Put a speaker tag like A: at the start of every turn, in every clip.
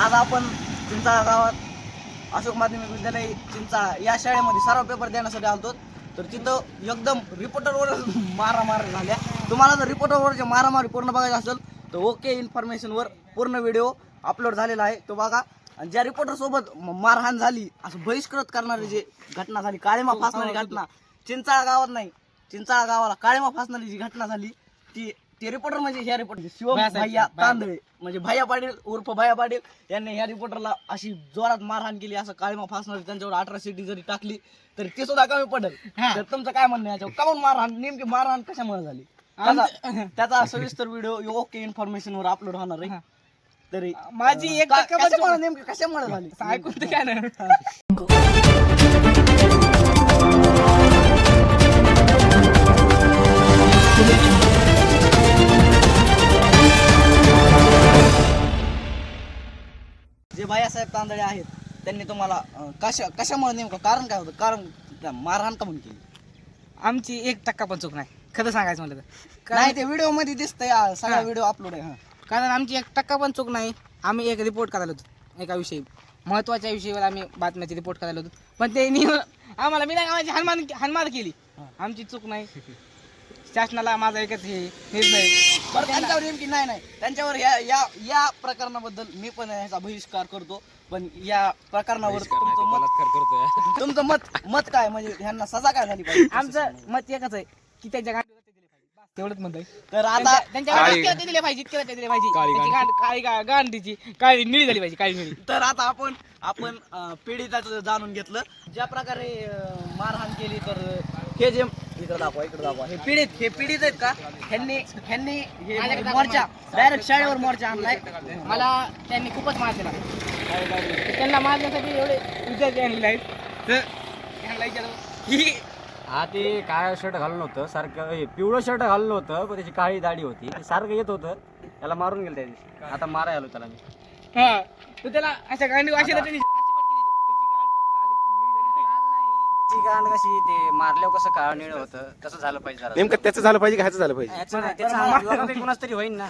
A: आज आपण चिंचा गावात अशोक माध्यमिक विद्यालय चिंचा या शाळेमध्ये सराव पेपर देण्यासाठी आलतो. तर तिथं एकदम रिपोर्टरवर मारामार झाल्या. तुम्हाला जर रिपोर्टरवरच्या मारामारी पूर्ण बघायचं असेल तर ओके इन्फॉर्मेशनवर पूर्ण व्हिडिओ अपलोड झालेला आहे, तो बघा. आणि ज्या रिपोर्टर सोबत मारहाण झाली, असं बहिष्कृत करणारी जी घटना झाली, काळीमा फासणारी घटना चिंचाळा गावात नाही, चिंचाळा गावाला काळीमा फासणारी जी घटना झाली ते रिपोर्टर म्हणजे ह्या रिपोर्टर शिवम भैया तांदळे म्हणजे भैया पाटील उर्फ भैया पाटील यांनी ह्या रिपोर्टरला अशी जोरात मारहाण केली. असं काळीमा फासणारी त्यांच्यावर 18 जरी टाकली तरी ते सुद्धा कमी पडेल. तर तुमचं काय म्हणणं याच्यावर? काऊन मारहाण, नेमकी मारहाण कशामुळे झाली त्याचा सविस्तर व्हिडिओ ओके इन्फॉर्मेशन वर अपलोड होणार आहे. तरी
B: माझी एक
A: नेमकी कशामुळे झाली
B: ऐकून तर काय नाही.
A: जे भैयासाहेब तांदळे आहेत त्यांनी तुम्हाला कशामुळे नेमकं कारण काय होतं, कारण मारहाण का म्हणून केली?
B: आमची 1% पण चूक नाही, खरं सांगायचं म्हणलं तर.
A: नाही, ते व्हिडिओ मध्ये दिसतंय, सगळा व्हिडिओ अपलोड आहे.
B: कारण आमची 1% पण चूक नाही. आम्ही एक रिपोर्ट करायला होतो, एका विषयी महत्वाच्या विषयावर आम्ही बातम्याची रिपोर्ट करायला होतो, पण ते आम्हाला बिना कामाची हानमार केली. आमची चूक नाही. शासनाला माझा एकच हे निर्णय.
A: बरं, त्यांच्यावर नेमकी नाही त्यांच्यावर या प्रकरणाबद्दल मी पण ह्याचा बहिष्कार करतो. पण या प्रकरणावर तुमचं मत काय, म्हणजे ह्यांना सजा काय झाली पाहिजे?
B: आमचं मत एकच आहे की त्यांच्या गांडी दिले पाहिजे, तेवढंच मत आहे.
A: तर आता
B: त्यांच्या दिले पाहिजे, दिले पाहिजे. गांडीची काळी निळी झाली पाहिजे, काळी निळी.
A: तर आता आपण पीडिताचं जाणून घेतलं ज्या प्रकारे मारहाण केली. तर हे जे इकडे दाखवा हे पीडित आहेत का? ह्यांनी हे मोर्चा डायरेक्ट शाळेवर मोर्चा आणलाय.
B: मला त्यांनी खूपच मार दिला. त्यांना मारण्यासाठी एवढे विद्यार्थी आणलेले आहेत. तर ह्यांना विचारलं की
C: हा, ते काळं शर्ट घालून होतं, सारखं पिवळं शर्ट घालून होतं, पण त्याची काळी दाढी होती, ते सारखं येत होतं. त्याला मारून गेलं त्या दिवशी. आता मारायला आलो त्याला मी.
B: हा, तर त्याला अशा गांडी अशी त्यांनी
C: त्याची गांड कशी, ते मारल्यावर कसं काळं निळं होतं तसं झालं पाहिजे. जरा
D: नेमकं त्याचं झालं पाहिजे, ह्याचं झालं पाहिजे.
C: त्याचं कोणाच तरी होईन ना.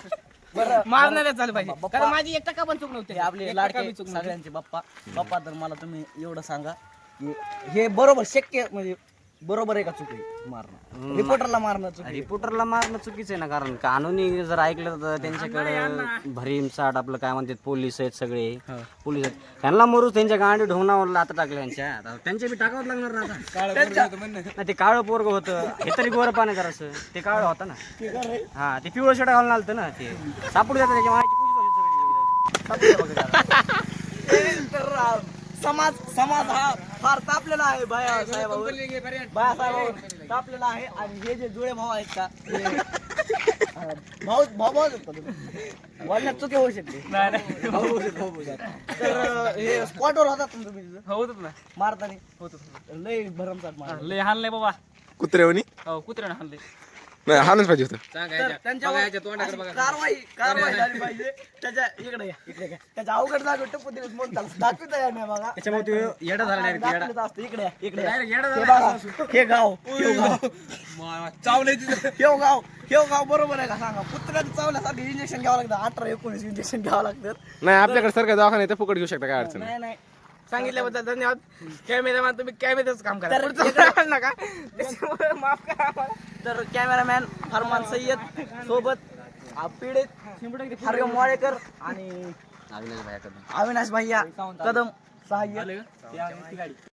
B: मारणारच झालं पाहिजे. कारण माझी 1% पण चूक नव्हती.
A: हे आपले लाडके सगळ्यांचे बाप्पा तर मला तुम्ही एवढं सांगा की हे बरोबर शक्य, म्हणजे बरोबर आहे का चुकी मारणं? रिपोर्टरला मारणं चुकी?
C: रिपोर्टरला मारणं चुकीचं आहे ना, कारण कानूनी जर ऐकलं तर त्यांच्याकडे भरीमसाठ आपलं काय म्हणतात पोलीस आहेत, सगळे पोलीस आहेत. त्यांना मरू त्यांच्या गांडी ढोंगणावर आता टाकलं त्यांच्या बी टाकावं लागणार ना आता. ते काळं पोरग होतं, हे तरी गोरं पाणी जरासं, ते काळं होतं ना. हा, ते पिवळं शर्ट घालून आलं ना, ते सापडू जातं त्याच्या मायाची पूजा सगळी.
A: तर समाज हा फार तापलेला आहे बायासाहेबावर तापलेला आहे. आणि हे जे जुळे भाऊ आहेत का, भाऊ बोलण्यात चुकी होऊ शकते. तर हे स्पॉटवर होतात तुम्ही तिथं
B: होत ना,
A: मारताना? होत लय भरमसाठ मार.
B: लय हाणलंय बाबा.
D: कुत्र्यावनी
B: कुत्र्यानं हाणलंय.
D: नाही, हाणच पाहिजे होतं.
A: तर त्यांच्यावर अशी कारवाई झाली पाहिजे. त्याच्या इकडे घ्या. त्याच्या अवघड जागेवर टप्पू दिवस म्हणतात, दाखवता येणार नाही बघा.
C: त्याच्यामुळे ते येडा झाला direct, येडा.
A: दाखवत असतं. इकडे
C: Direct
A: हे
C: येडा
A: बघा, हे गाव हे गाव बरोबर आहे का सांगा? कुत्र्याचं चावल्यासारखं इंजेक्शन घ्यावं लागतं, 18-19 इंजेक्शन घ्यावं लागतं.
D: नाही, आपल्याकडे सरकार दवाखाना आहे, फुकट घेऊ शकता, काय अडचण नाही.
A: नाही
B: सांगितल्याबद्दल धन्यवाद. कॅमेरामॅन, तुम्ही कॅमेराचं काम करा, पुढचं नका. त्याच्यामुळे माफ करा आम्हाला.
A: तर कॅमेरामॅन फरमान सय्यद सोबत पीडित हरिओम वाळेकर आणि अविनाश भैया कदम सहाय्य.